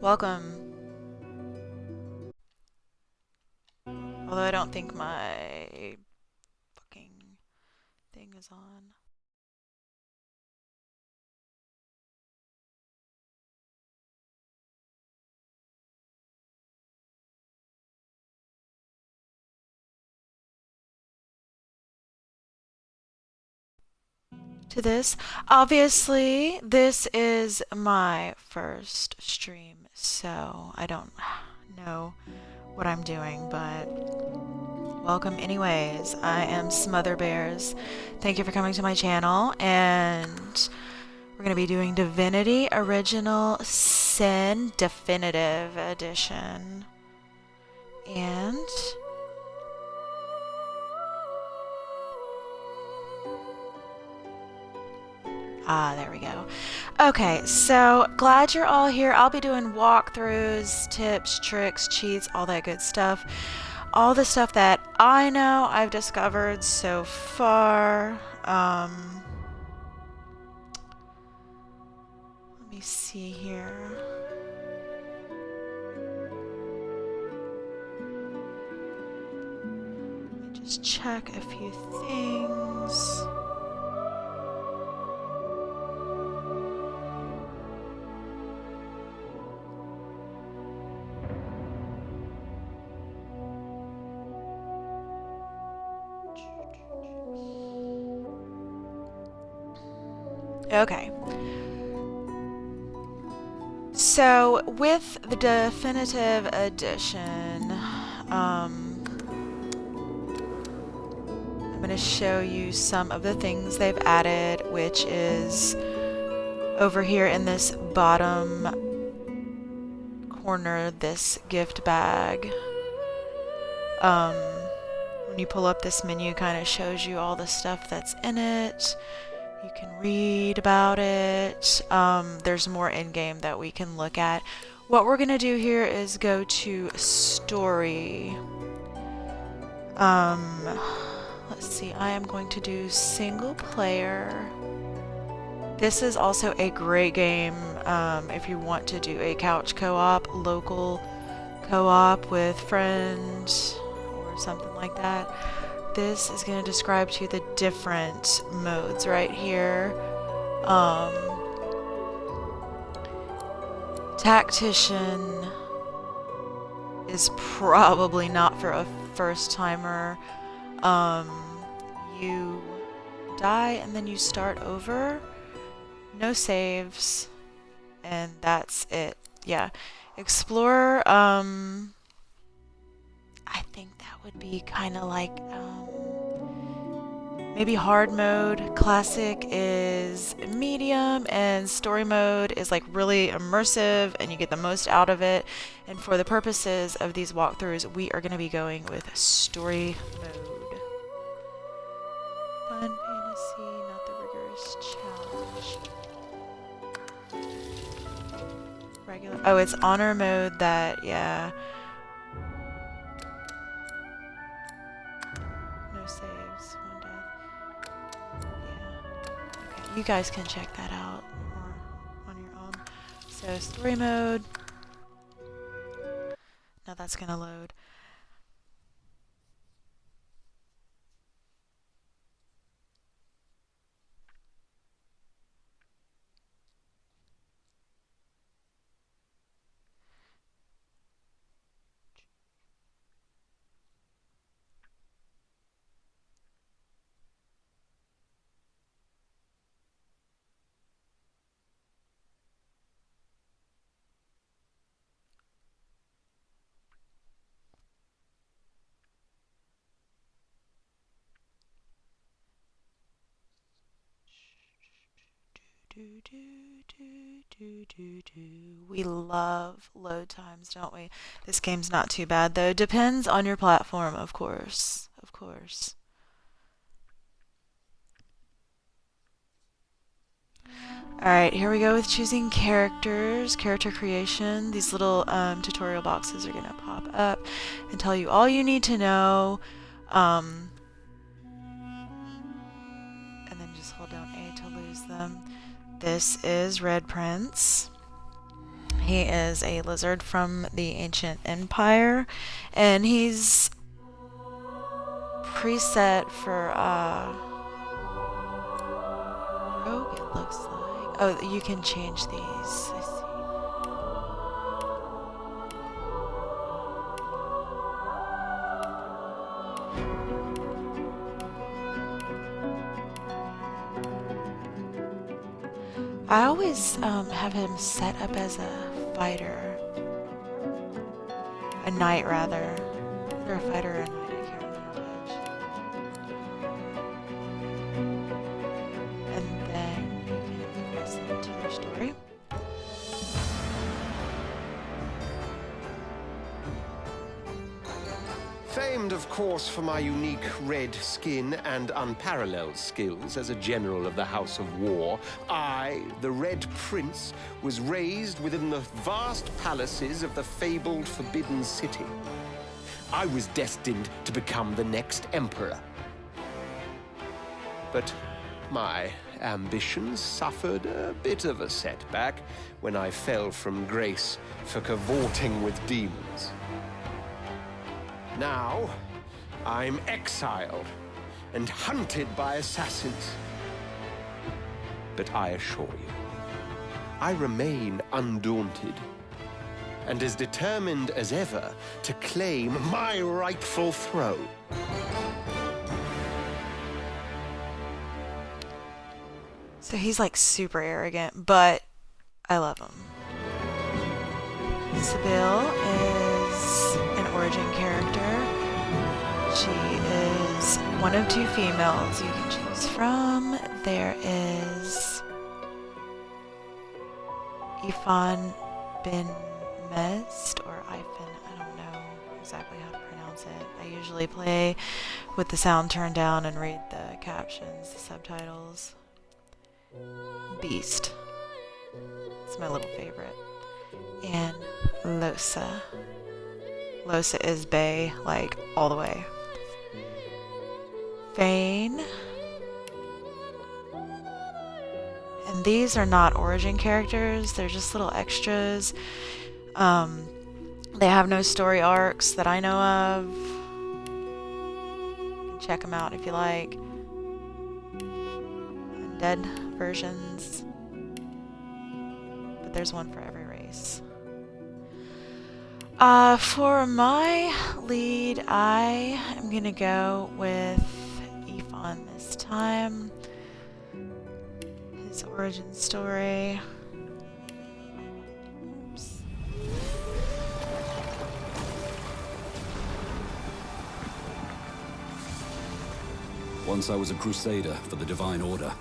Welcome. Although I don't think my fucking thing is on. To this, obviously, this is my first stream, so I don't know what I'm doing, but welcome anyways. I am Smother Bears. Thank you for coming to my channel, and we're going to be doing Divinity Original Sin Definitive Edition. And there we go. Okay, so glad you're all here. I'll be doing walkthroughs, tips, tricks, cheats, all that good stuff. All the stuff that I know I've discovered so far. Let me see here. Let me just check a few things. Okay. So, with the definitive edition, I'm going to show you some of the things they've added, which is over here in this bottom corner, this gift bag. When you pull up this menu, kind of shows you all the stuff that's in it. You can read about it. There's more in-game that we can look at. What we're gonna do here is go to story. Let's see, I am going to do single player. This is also a great game if you want to do a couch co-op, local co-op with friends or something like that. This is going to describe to you the different modes right here. Tactician is probably not for a first timer. You die and then you start over. No saves. And that's it. Yeah. Explorer, I think that would be kind of like maybe hard mode. Classic is medium, and story mode is like really immersive and you get the most out of it. And for the purposes of these walkthroughs, we are going to be going with story mode. Fun fantasy, not the rigorous challenge. Regular. Oh, it's honor mode that, yeah. No saves, one death. Yeah. Okay, you guys can check that out more on your own. So, story mode. Now that's gonna load. We love load times, don't we? This game's not too bad though. Depends on your platform, of course. Of course. Alright, here we go with choosing characters, character creation. These little tutorial boxes are going to pop up and tell you all you need to know. And then just hold down A to lose them. This is Red Prince. He is a lizard from the ancient empire, and he's preset for rogue, it looks like. Oh, you can change these. I see. I always have him set up as a fighter. A knight, rather. Or a fighter or a knight, I can't remember which. And then you can progress into your story. Famed, of course, for my unique red skin and unparalleled skills as a general of the House of War, I, the Red Prince, was raised within the vast palaces of the fabled Forbidden City. I was destined to become the next emperor. But my ambitions suffered a bit of a setback when I fell from grace for cavorting with demons. Now, I'm exiled and hunted by assassins. But I assure you, I remain undaunted and as determined as ever to claim my rightful throne. So he's like super arrogant, but I love him. Sebille is an origin character. She is one of 2 females you can choose from. There is Ifan bin Mest, or Ifan, I don't know exactly how to pronounce it. I usually play with the sound turned down and read the captions, the subtitles. Beast. It's my little favorite. And Lohse. Lohse is bae, like, all the way. Fane. And these are not origin characters, they're just little extras. They have no story arcs that I know of. You can check them out if you like. Undead versions. But there's one for every race. For my lead, I am gonna go with Ifan this time. His origin story. Oops. Once I was a crusader for the Divine Order.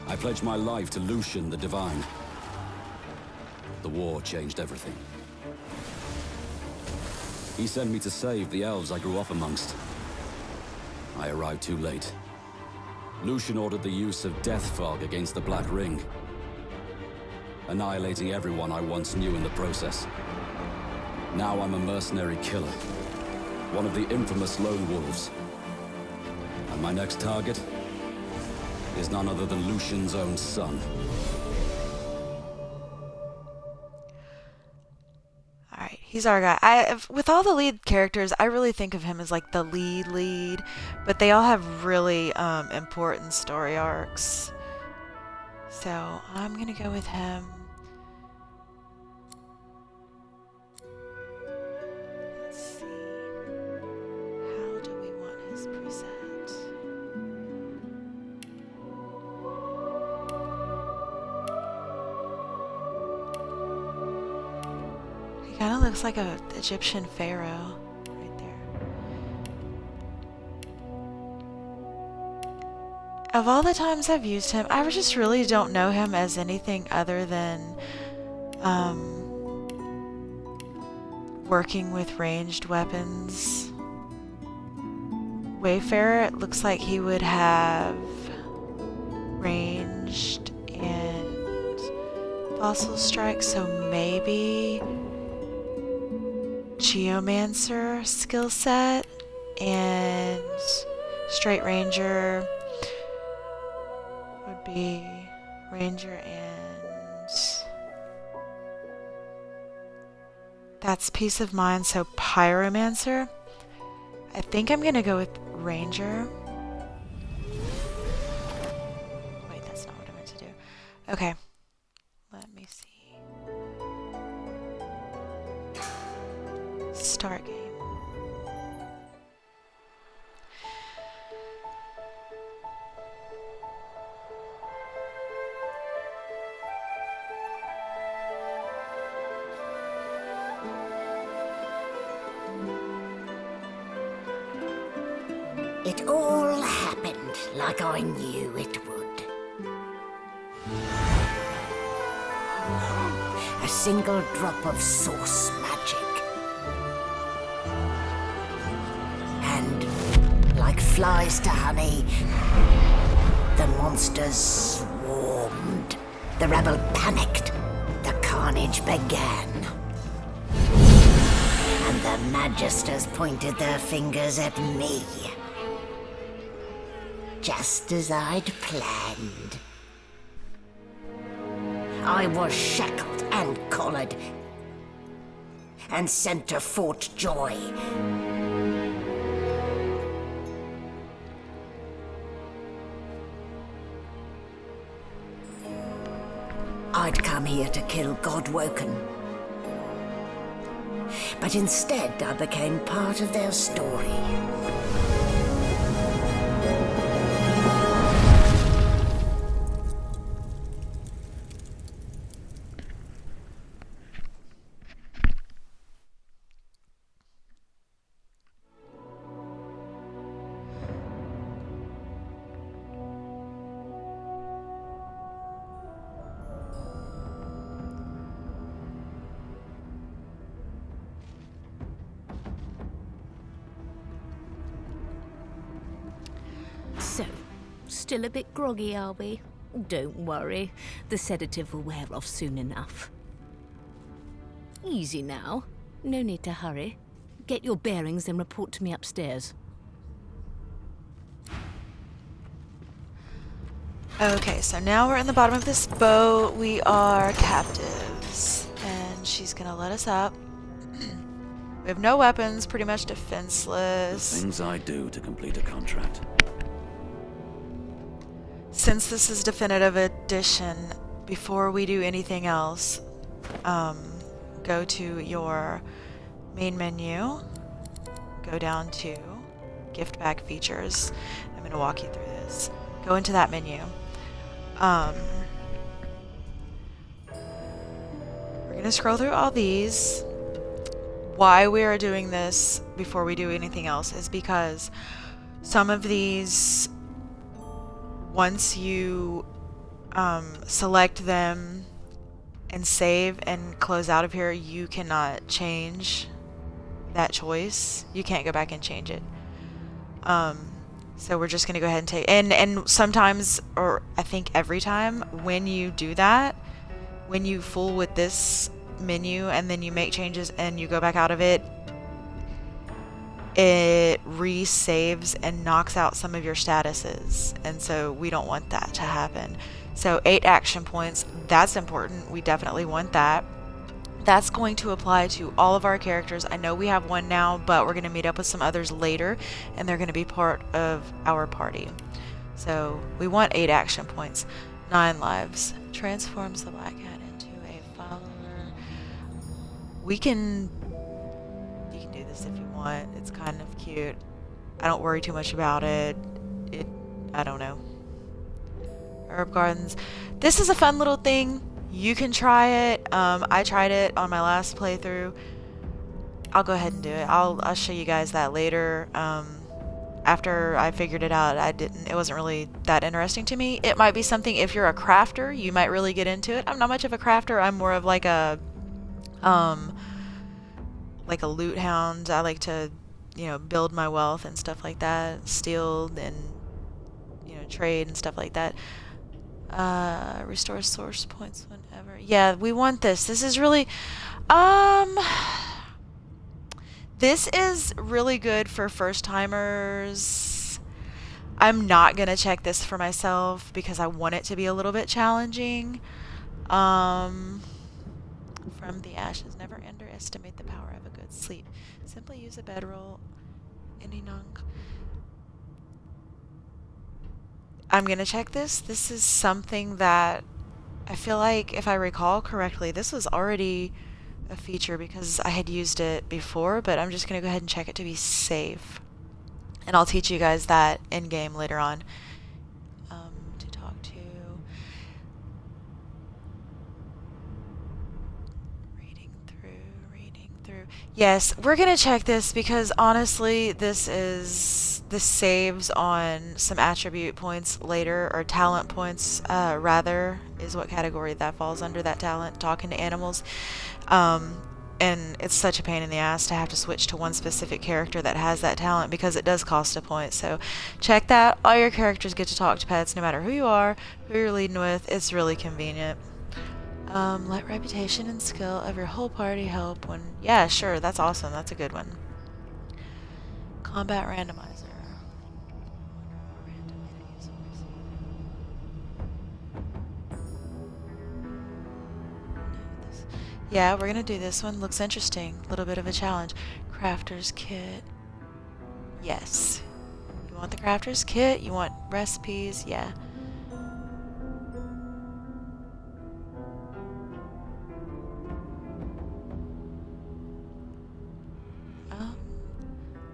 I pledged my life to Lucian the Divine. The war changed everything. He sent me to save the elves I grew up amongst. I arrived too late. Lucian ordered the use of Death Fog against the Black Ring, annihilating everyone I once knew in the process. Now I'm a mercenary killer, one of the infamous Lone Wolves. And my next target is none other than Lucian's own son. Alright, he's our guy. With all the lead characters, I really think of him as like the lead, but they all have really important story arcs. So I'm gonna go with him. Let's see. How do we want his preset? He kind of looks like an Egyptian pharaoh right there. Of all the times I've used him, I just really don't know him as anything other than working with ranged weapons. Wayfarer, it looks like he would have ranged and fossil strike, so maybe Geomancer skill set and straight ranger would be ranger and That's peace of mind, so pyromancer. I think I'm gonna go with ranger. Wait, that's not what I meant to do. Okay. Let me see. Start game. It all happened like I knew it would. A single drop of source magic. And, like flies to honey, the monsters swarmed. The rebel panicked. The carnage began. And the magisters pointed their fingers at me. Just as I'd planned. I was shackled and collared and sent to Fort Joy. I'd come here to kill Godwoken. But instead I became part of their story. So, still a bit groggy, are we? Don't worry, the sedative will wear off soon enough. Easy now. No need to hurry. Get your bearings and report to me upstairs. Okay, so now we're in the bottom of this boat. We are captives. And she's gonna let us up. We have no weapons, pretty much defenseless. Things I do to complete a contract. Since this is definitive edition, before we do anything else, go to your main menu, go down to gift bag features. I'm going to walk you through this. Go into that menu. We're going to scroll through all these. Why we are doing this before we do anything else is because some of these, once you select them and save and close out of here, you cannot change that choice. You can't go back and change it. So we're just going to go ahead and take, and sometimes, or I think every time, when you do that, when you fool with this menu and then you make changes and you go back out of it, it resaves and knocks out some of your statuses, and so we don't want that to happen. So 8 action points, that's important. We definitely want that. That's going to apply to all of our characters. I know we have one now, but we're going to meet up with some others later, and they're going to be part of our party. So we want 8 action points. 9 lives. Transforms the Black Cat into a follower. You can do this if you want. It's kind of cute. I don't worry too much about it. I don't know. Herb Gardens. This is a fun little thing. You can try it. I tried it on my last playthrough. I'll go ahead and do it. I'll show you guys that later. After I figured it out, it wasn't really that interesting to me. It might be something, if you're a crafter, you might really get into it. I'm not much of a crafter. I'm more of like a loot hound. I like to, build my wealth and stuff like that, steal and, trade and stuff like that. Restore source points whenever. Yeah, we want this. This is really, this is really good for first timers. I'm not gonna check this for myself because I want it to be a little bit challenging. From the ashes, never enter underestimate the power of a good sleep. Simply use a bedroll. Ininang. I'm gonna check this. This is something that I feel like, if I recall correctly, this was already a feature because I had used it before, but I'm just gonna go ahead and check it to be safe. And I'll teach you guys that in game later on. To talk to. Reading through. Yes, we're gonna check this because honestly, this saves on some attribute points later, or talent points, rather, is what category that falls under, that talent, talking to animals. And it's such a pain in the ass to have to switch to one specific character that has that talent because it does cost a point. So check that. All your characters get to talk to pets no matter who you are, who you're leading with. It's really convenient. Let reputation and skill of your whole party help when... Yeah, sure. That's awesome. That's a good one. Combat randomizer. Yeah, we're gonna do this one. Looks interesting. A little bit of a challenge. Crafter's kit. Yes. You want the crafter's kit? You want recipes? Yeah.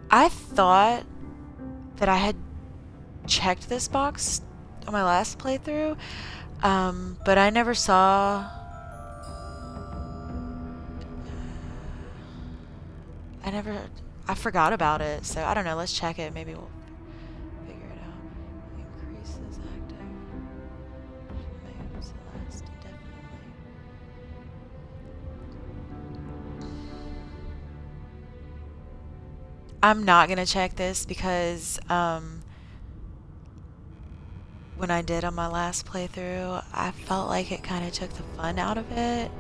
I thought that I had checked this box on my last playthrough, but I never saw... I forgot about it, so I don't know, let's check it, maybe we'll figure it out. Increases active moves last indefinitely. I'm not gonna check this because when I did on my last playthrough, I felt like it kind of took the fun out of it.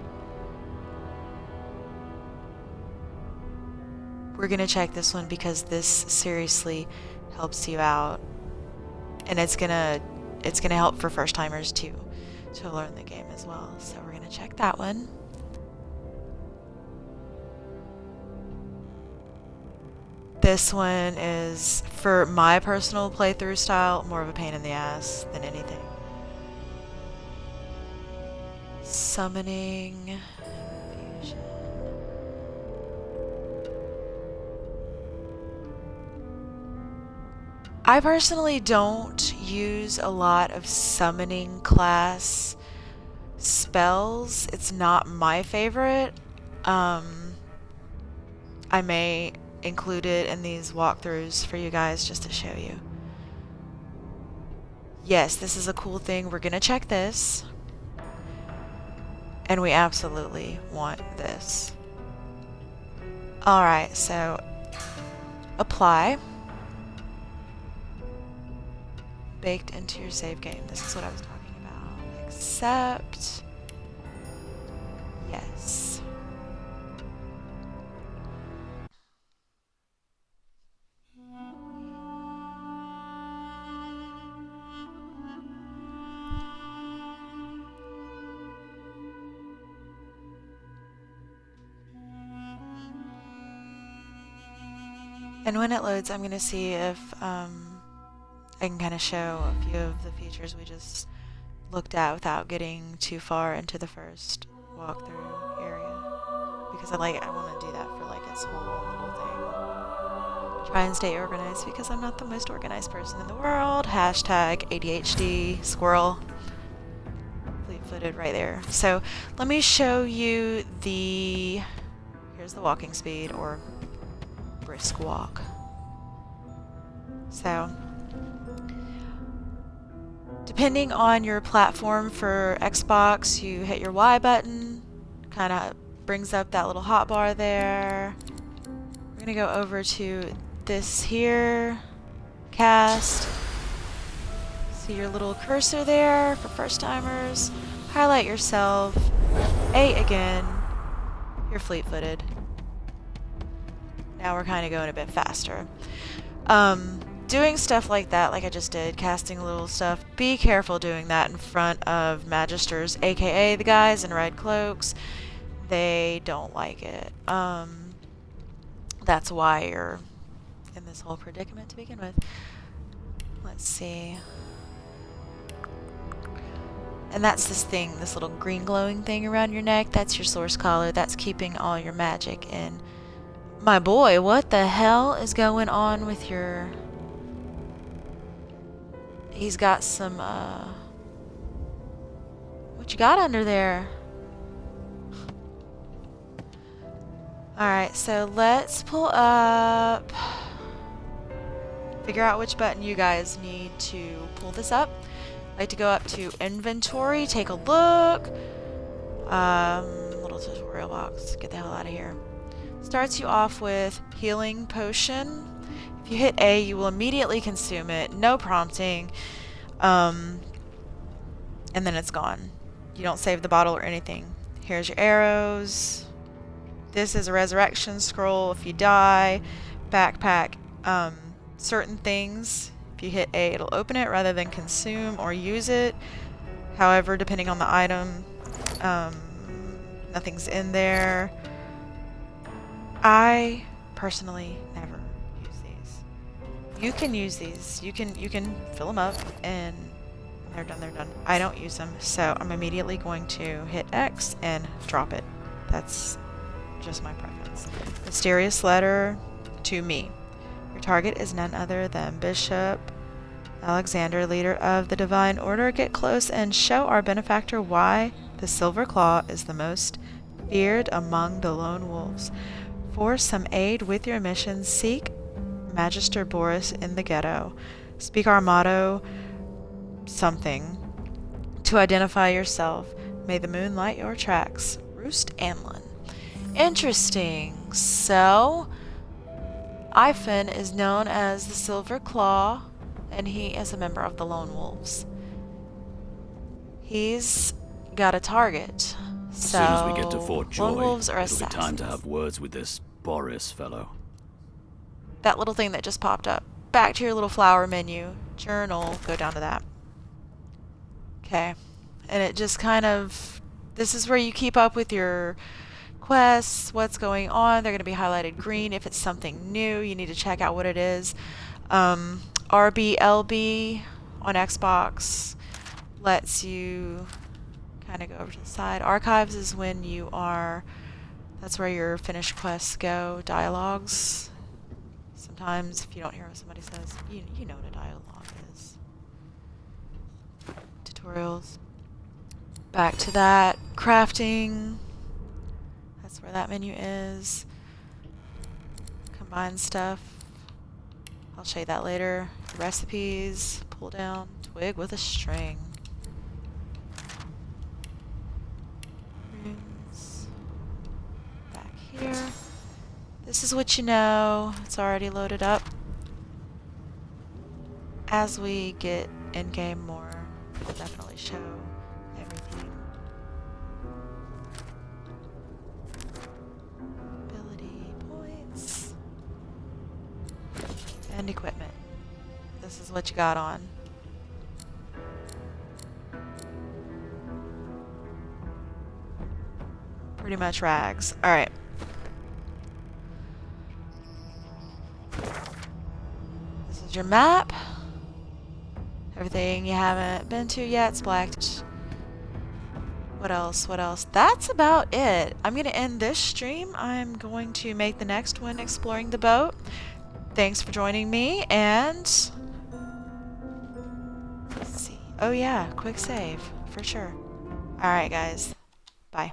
We're gonna check this one because this seriously helps you out, and it's gonna help for first timers too, to learn the game as well. So we're gonna check that one. This one is, for my personal playthrough style, more of a pain in the ass than anything. Summoning. Fusion. I personally don't use a lot of summoning class spells. It's not my favorite. I may include it in these walkthroughs for you guys just to show you. Yes, this is a cool thing. We're gonna check this. And we absolutely want this. Alright, so apply. Baked into your save game. This is what I was talking about. Accept. Yes. And when it loads, I'm going to see if I can kind of show a few of the features we just looked at without getting too far into the first walkthrough area. Because I want to do that for like its whole little thing. Try and stay organized because I'm not the most organized person in the world. Hashtag ADHD squirrel. Fleet-footed right there. So let me show you the... Here's the walking speed, or brisk walk. So, depending on your platform, for Xbox, you hit your Y button, kind of brings up that little hotbar there. We're gonna go over to this here, cast. See your little cursor there for first timers. Highlight yourself. A again. You're fleet-footed. Now we're kind of going a bit faster. Doing stuff like that, like I just did, casting little stuff, be careful doing that in front of Magisters, aka the guys in red cloaks. they don't like it. That's why you're in this whole predicament to begin with. Let's see. And that's this thing, this little green glowing thing around your neck. That's your source collar. That's keeping all your magic in. My boy, what the hell is going on with your... He's got some, what you got under there? Alright, so let's pull up... Figure out which button you guys need to pull this up. I like to go up to inventory, take a look. Little tutorial box, get the hell out of here. Starts you off with healing potion. If you hit A, you will immediately consume it, no prompting, and then it's gone. You don't save the bottle or anything. Here's your arrows. This is a resurrection scroll. If you die, backpack, certain things. If you hit A, it'll open it rather than consume or use it. However, depending on the item, nothing's in there. I personally never use these. You can use these. You can fill them up and they're done. They're done. I don't use them, so I'm immediately going to hit X and drop it. That's just my preference. Mysterious letter to me. Your target is none other than Bishop Alexander, leader of the Divine Order. Get close and show our benefactor why the Silver Claw is the most feared among the lone wolves. For some aid with your mission, seek Magister Boris in the ghetto. Speak our motto, something, to identify yourself. May the moon light your tracks. Roost Anlin. Interesting. So, Ifen is known as the Silver Claw, and he is a member of the Lone Wolves. He's got a target. As So, soon as we get to Fort Joy, Lone Wolves are it'll be time to assassins. have words with this Boris fellow. That little thing that just popped up. Back to your little flower menu. Journal. Go down to that. Okay. And it just kind of... This is where you keep up with your quests, what's going on. They're going to be highlighted green. If it's something new, you need to check out what it is. RBLB on Xbox lets you kind of go over to the side. Archives is when you are... That's where your finished quests go. Dialogues. Sometimes if you don't hear what somebody says, you know what a dialogue is. Tutorials. Back to that. Crafting. That's where that menu is. Combine stuff. I'll show you that later. Recipes. Pull down. Twig with a string. Runes. Back here. This is what you know. It's already loaded up. As we get in-game more, we'll definitely show everything. Ability points. And equipment. This is what you got on. Pretty much rags. Alright. This is your map. Everything you haven't been to yet is blacked. What else? What else? That's about it. I'm going to end this stream. I'm going to make the next one exploring the boat. Thanks for joining me, and... Let's see. Oh yeah, quick save. For sure. Alright guys. Bye.